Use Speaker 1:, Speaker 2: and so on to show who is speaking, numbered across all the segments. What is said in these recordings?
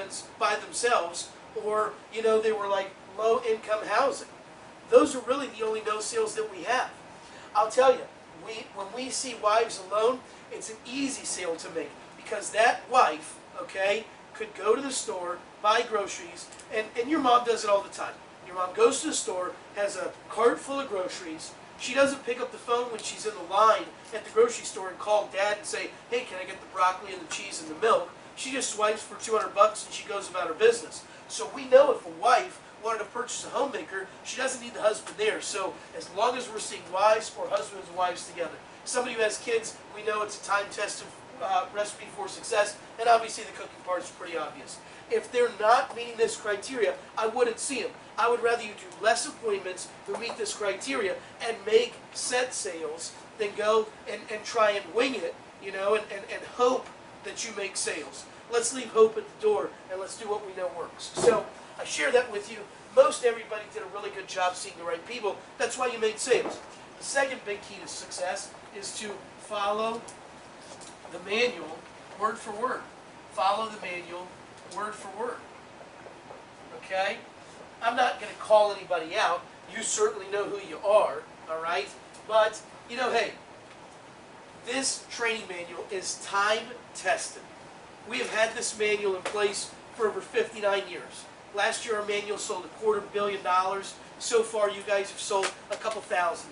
Speaker 1: apartments by themselves, or, you know, they were like low-income housing. Those are really the only no sales that we have. I'll tell you, when we see wives alone, it's an easy sale to make, because that wife, okay, could go to the store, buy groceries, and your mom does it all the time. Your mom goes to the store, has a cart full of groceries. She doesn't pick up the phone when she's in the line at the grocery store and call dad and say, hey, can I get the broccoli and the cheese and the milk? She just swipes for $200 and she goes about her business. So we know if a wife wanted to purchase a homemaker, she doesn't need the husband there. So as long as we're seeing wives or husbands and wives together. Somebody who has kids, we know it's a time-tested recipe for success, and obviously the cooking part is pretty obvious. If they're not meeting this criteria, I wouldn't see them. I would rather you do less appointments who meet this criteria and make set sales than go and try and wing it, you know, and hope that you make sales. Let's leave hope at the door and let's do what we know works. So I share that with you. Most everybody did a really good job seeing the right people. That's why you made sales. The second big key to success is to follow the manual word for word. Follow the manual word for word. Okay? I'm not going to call anybody out. You certainly know who you are, all right? But, you know, hey, this training manual is time-tested. We have had this manual in place for over 59 years. Last year, our manual sold $250 million. So far, you guys have sold a couple $1,000.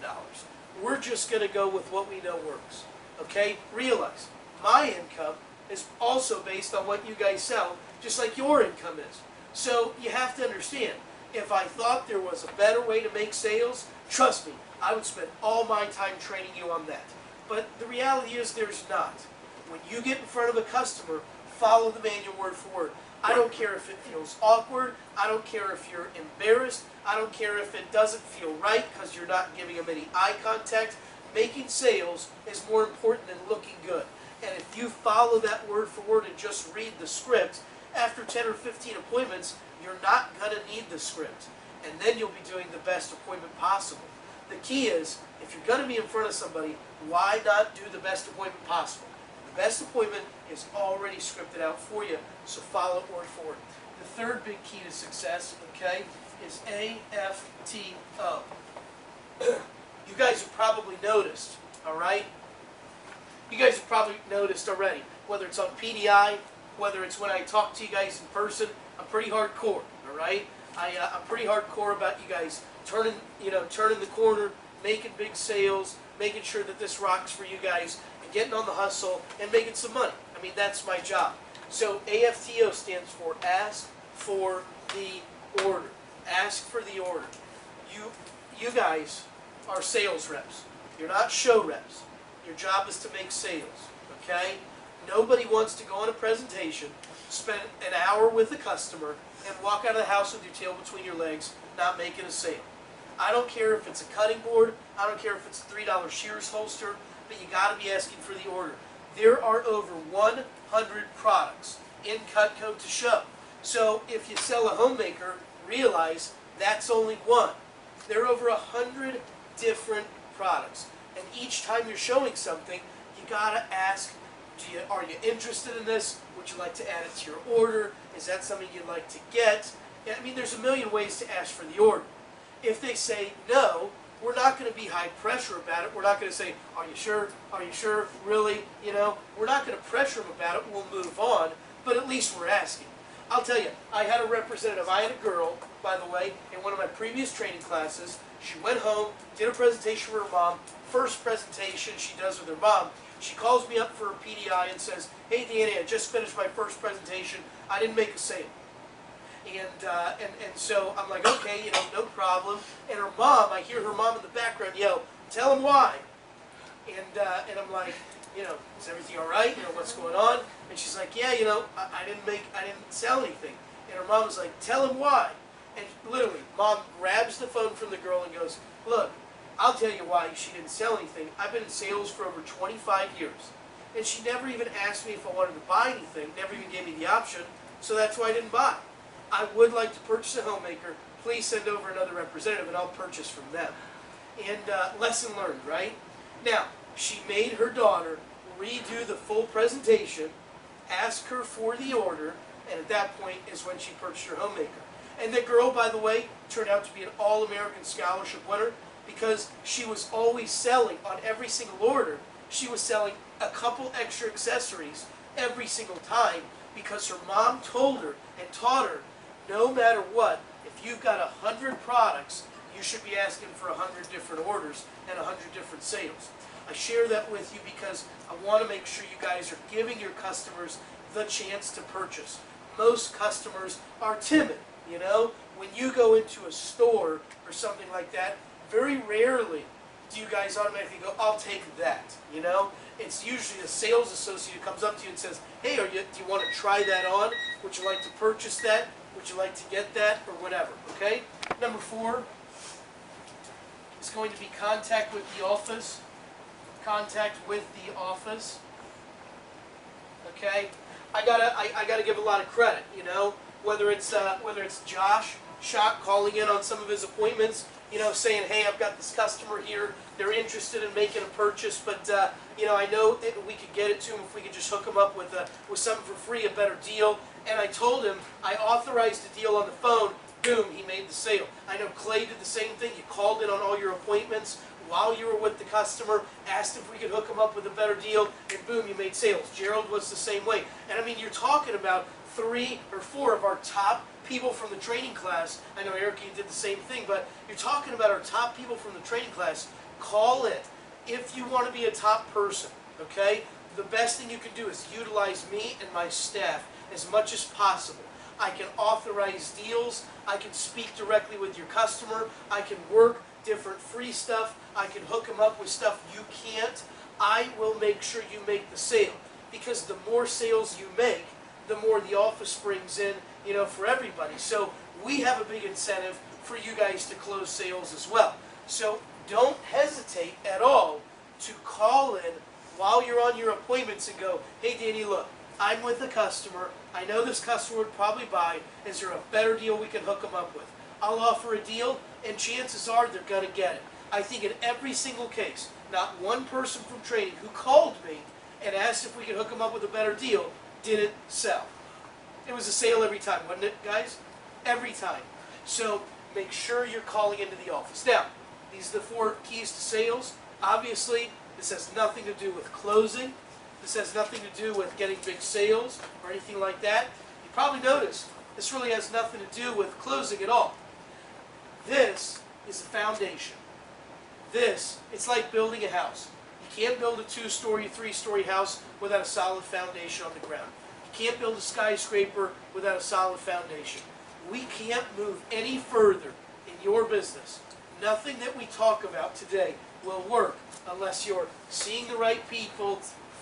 Speaker 1: We're just going to go with what we know works. Okay? Realize, my income is also based on what you guys sell, just like your income is. So you have to understand, if I thought there was a better way to make sales, trust me, I would spend all my time training you on that. But the reality is there's not. When you get in front of a customer, follow the manual word for word. I don't care if it feels awkward. I don't care if you're embarrassed. I don't care if it doesn't feel right because you're not giving them any eye contact. Making sales is more important than looking good. And if you follow that word for word and just read the script, after 10 or 15 appointments, you're not going to need the script. And then you'll be doing the best appointment possible. The key is, if you're going to be in front of somebody, why not do the best appointment possible? The best appointment is already scripted out for you, so follow it word for word. The third big key to success, okay, is AFTO. You guys have probably noticed, all right? You guys have probably noticed already, whether it's on PDI, whether it's when I talk to you guys in person, I'm pretty hardcore, all right? I'm pretty hardcore about you guys turning the corner, making big sales, making sure that this rocks for you guys, and getting on the hustle and making some money. I mean, that's my job. So AFTO stands for Ask for the Order. Ask for the order. You guys are sales reps. You're not show reps. Your job is to make sales, okay? Nobody wants to go on a presentation, spend an hour with a customer, and walk out of the house with your tail between your legs, not making a sale. I don't care if it's a cutting board, I don't care if it's a $3 shears holster, but you got to be asking for the order. There are over 100 products in Cutco to show. So if you sell a homemaker, realize that's only one. There are over 100 different products. And each time you're showing something, you got to ask, are you interested in this? Would you like to add it to your order? Is that something you'd like to get? I mean, there's a million ways to ask for the order. If they say no, we're not going to be high pressure about it. We're not going to say, are you sure? Are you sure? Really? You know, we're not going to pressure them about it. We'll move on, but at least we're asking. I'll tell you, I had a representative. I had a girl, by the way, in one of my previous training classes. She went home, did a presentation for her mom. First presentation she does with her mom. She calls me up for a PDI and says, hey, Danny, I just finished my first presentation. I didn't make a sale. And so I'm like, okay, you know, no problem. And her mom, I hear her mom in the background yell, tell him why. And I'm like, you know, is everything all right? You know, what's going on? And she's like, yeah, you know, I didn't sell anything. And her mom was like, tell him why. And literally, mom grabs the phone from the girl and goes, look, I'll tell you why she didn't sell anything. I've been in sales for over 25 years. And she never even asked me if I wanted to buy anything, never even gave me the option, so that's why I didn't buy. I would like to purchase a homemaker. Please send over another representative and I'll purchase from them. And lesson learned, right? Now, she made her daughter redo the full presentation, ask her for the order, and at that point is when she purchased her homemaker. And the girl, by the way, turned out to be an All-American Scholarship winner because she was always selling on every single order. She was selling a couple extra accessories every single time because her mom told her and taught her, no matter what, if you've got 100 products, you should be asking for 100 different orders and 100 different sales. I share that with you because I want to make sure you guys are giving your customers the chance to purchase. Most customers are timid, you know. When you go into a store or something like that, very rarely do you guys automatically go, I'll take that, you know. It's usually a sales associate who comes up to you and says, hey, do you want to try that on? Would you like to purchase that? Would you like to get that? Or whatever, okay? Number 4 is going to be contact with the office. Contact with the office. Okay? I gotta give a lot of credit, you know, whether it's Josh Schock calling in on some of his appointments, you know, saying, hey, I've got this customer here, they're interested in making a purchase, but you know, I know we could get it to them if we could just hook them up with something for free, a better deal. And I told him, I authorized the deal on the phone, boom, he made the sale. I know Clay did the same thing. You called in on all your appointments while you were with the customer, asked if we could hook them up with a better deal, and boom, you made sales. Gerald was the same way. And I mean, you're talking about 3 or 4 of our top people from the training class. I know Erica, you did the same thing, but you're talking about our top people from the training class. Call it if you want to be a top person, okay? The best thing you can do is utilize me and my staff as much as possible. I can authorize deals. I can speak directly with your customer. I can work different free stuff. I can hook them up with stuff you can't. I will make sure you make the sale, because the more sales you make, the more the office brings in, you know, for everybody. So we have a big incentive for you guys to close sales as well. So don't hesitate at all to call in while you're on your appointments and go, hey Danny, look, I'm with a customer. I know this customer would probably buy. Is there a better deal we can hook them up with? I'll offer a deal, and chances are they're going to get it. I think in every single case, not one person from training who called me and asked if we could hook them up with a better deal didn't sell. It was a sale every time, wasn't it, guys? Every time. So make sure you're calling into the office. Now, these are the 4 keys to sales. Obviously, this has nothing to do with closing. This has nothing to do with getting big sales or anything like that. You probably noticed this really has nothing to do with closing at all. This is a foundation. This, it's like building a house. You can't build a 2-story, 3-story house without a solid foundation on the ground. You can't build a skyscraper without a solid foundation. We can't move any further in your business. Nothing that we talk about today will work unless you're seeing the right people,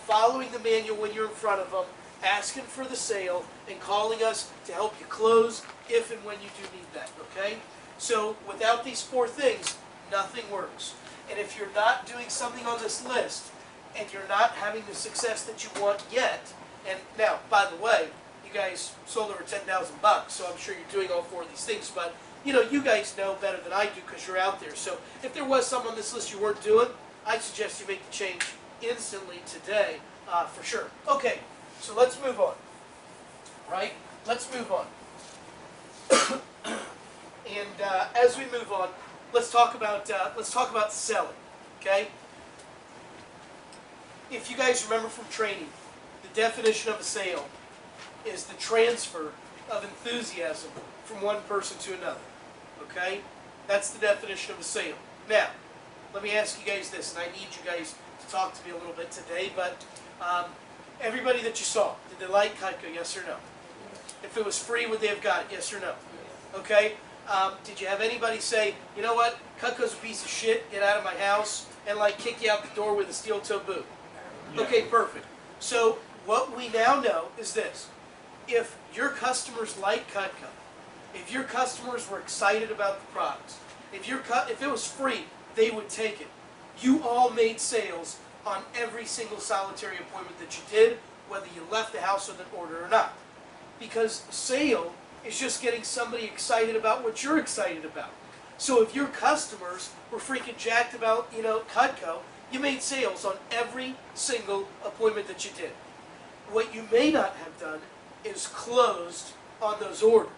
Speaker 1: following the manual when you're in front of them, asking for the sale, and calling us to help you close if and when you do need that, okay? So without these 4 things, nothing works. And if you're not doing something on this list, and you're not having the success that you want yet, and now, by the way, you guys sold over 10,000 bucks, so I'm sure you're doing all 4 of these things, but you know, you guys know better than I do because you're out there. So if there was some on this list you weren't doing, I'd suggest you make the change instantly today, for sure. Okay, so let's move on. Right? Let's move on. And as we move on, let's talk about selling. Okay? If you guys remember from training, the definition of a sale is the transfer of enthusiasm from one person to another. Okay? That's the definition of a sale. Now, let me ask you guys this, and I need you guys to talk to me a little bit today, but everybody that you saw, did they like Cutco, yes or no? If it was free, would they have got it, yes or no? Okay? Did you have anybody say, you know what, Cutco's a piece of shit, get out of my house, and like kick you out the door with a steel-toe boot? Okay, perfect. So what we now know is this. If your customers like Cutco, if your customers were excited about the products, if it was free, they would take it. You all made sales on every single solitary appointment that you did, whether you left the house with an order or not. Because sale is just getting somebody excited about what you're excited about. So if your customers were freaking jacked about, you know, Cutco, you made sales on every single appointment that you did. What you may not have done is closed on those orders.